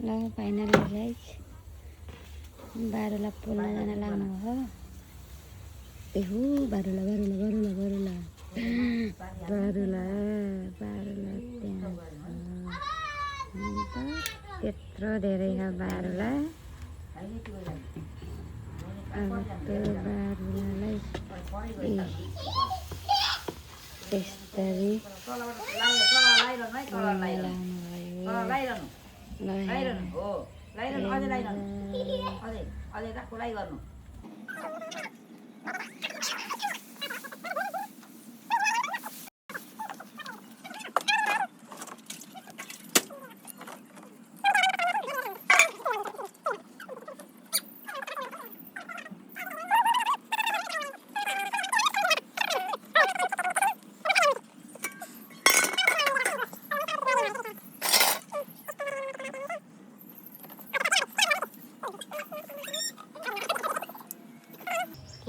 ल finally guys बारुला पोल्न जान लाग्नु हो एहु बारुला बारुला बारुला बारुला बारुला बारुला त्यहाँ त्यत्रो धेरै छ बारुला अब त्यो बारुलालाई त्यसरी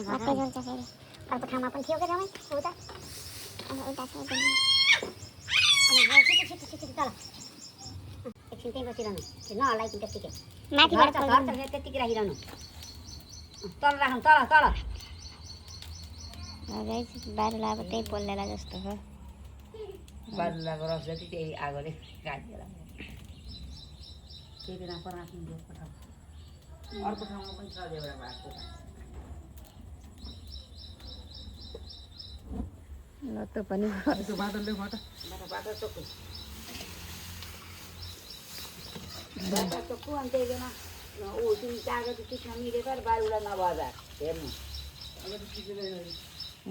Mati dulu cah ini. Kalau pertama pun siapa ramai? Udah. Udah sudah. Ada situ kalau. Eksin tempo siranu. No like kita tiket. Mati bar kalau kita tiket rahiranu. Tol raham tol. Guys बारुला अब त्यही पोल्नेला जस्तो हो बारुलाको रस जति त्यही आगोले काटेर त्यही बेला पराठा दियो पठाउ अर्को ठाउँमा पनि छ एउटा भातको ल त पनि त्यो बाटोले बाटो चोक्कु अनि त्यही बेला ऊ तिमी कागज चिठ्ठा मिलेको बारुला नबजार हेर्नु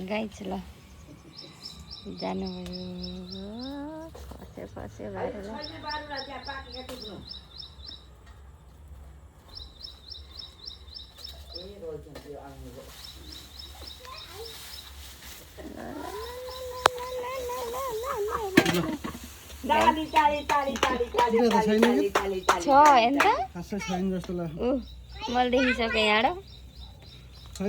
गाइस ल जानुभयो फस्यो बारुला बारुला त्यहाँ पाकेका टिप्नु ए रोज त्यो आउनु छ ఎంత खासै छैन जस्तो लाग्छ मैले देखिसकेँ यहाँ खै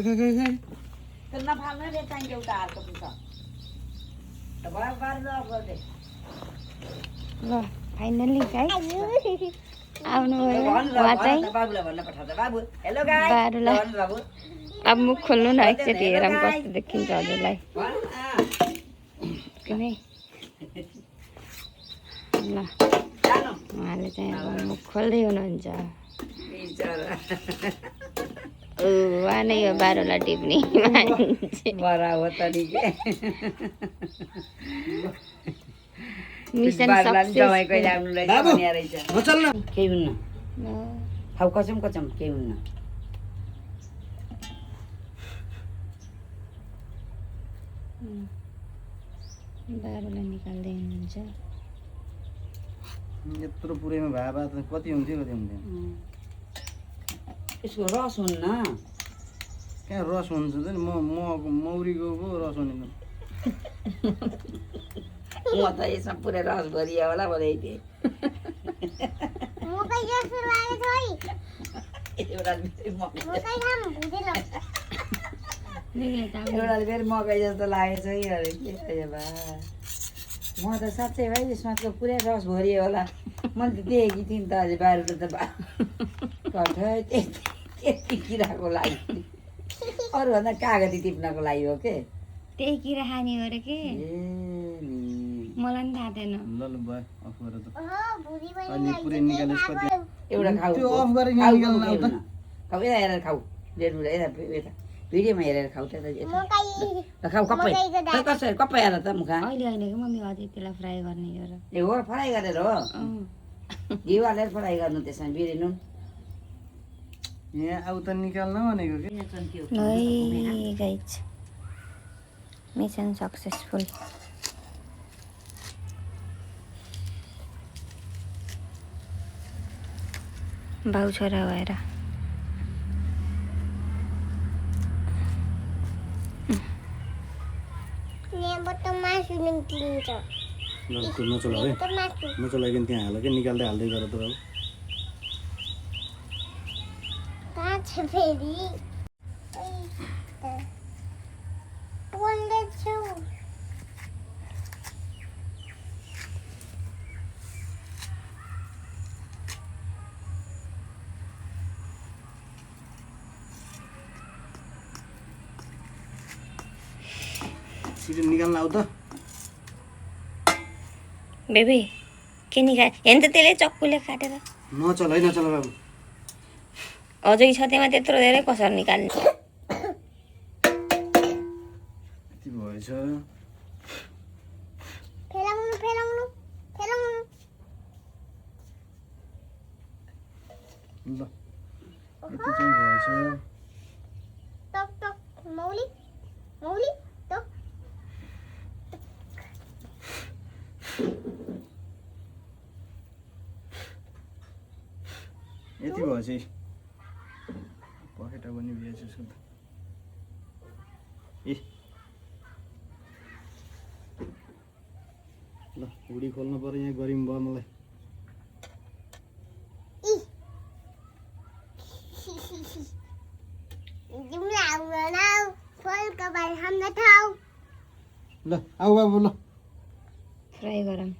नफाल्नु रे चाहिन्छ एउटा हालको पिछा त भयो बारुला अफ गर्दै ल फाइनली गाइस आउनुभयो उहाँ चाहिँ बाबुलाई भन्न पठाउँछ बाबु हेलो गाइस बारुला भन्नु बाबु अब मुख खोल्नु न एकचोटि हेरौँ कस्तो देखिन्छ हजुरलाई किनै ल जानु उहाँले चाहिँ अब मुख खोल्दै हुनुहुन्छ बिचरा उहाँ नै यो बारुला टिप्ने मान्छे बरा हो त नि के मिसन बारुला सक्सेस जमाइकै जानु रहेछ भन्या रहेछ चल न केही हुन्न खाउ कसम केही हुन्न बारुला निकाल्दै हुनुहुन्छ यत्रो पुरैमा भए त कति हुन्थ्यो यसको रस हुन्न कहाँ रस हुन्छ त नि मौरीको पो रस हुने म त यसमा पुरै रस भरिया होला भनेको थिएँ मकै जस्तो लाग्यो छोरी एउटाले फेरि मकै खाम हुँदैन एउटाले फेरि मकै जस्तो लागेछ है अरे के भयो बा म त साँच्चै भाइ यसमा त पुरै रस भरियो होला मैले त देखेकी थिएँ नि त अझै बारुला त कठै त्यति किराको लागि अरूभन्दा कागती टिप्नको लागि हो के त्यही किरा खाने हो रे के ए नि मलाई पनि थाहा थिएन ल भयो अफ गर त ओहो भुरी अनि पुरै निकालेस कति एउटा खाऊ त्यो अफ गरेर यहाँ निकाल्न आउ त खाऊ यता हेरेर खाऊ डेढ यता भिडियोमा हेरेर खाऊ त्यता मकै खाऊ कप्पै खै कसरी कप्पै हेर त मुखा अहिले होइन कि मम्मी अझै त्यसलाई फ्राई गर्ने हो र ए हो फ्राई गरेर हो घिउ हालेर फ्राई गर्नु त्यसमा बिरे नुन यहाँ आउ त निकाल्न भनेको कि है गाइस मिसन सक्सेसफुल भाउ छोरा भएर यहाँबाट मासु निक्लिन्छ ल त्यो नचला है नचलाइकन त्यहाँ हाल के निकाल्दै हाल्दै गर त कहाँ छ फेरि बोल्दैछु छिटो निकाल्न आऊ त बेबी के निकाल हेर्नु त त्यसले चक्कुले काटेर नचल है नचल बाबु अझै छ त्यहाँ त्यत्रो धेरै कसरी निकाल्ने यति भएछ फेलाउनु फेलाउनु फेलाउनु ल यति चाहिँ भएछ टक टक मौली मौली टक यति भएछ पखेटा पनि भएछ यसको त ए ल हुडी खोल्नु पर्यो यहाँ गरिम भयो मलाई जुम्ला उडाउ फलको बार हाम्रो ठाउँ ल आऊ बाबु ल फ्राई गरौँ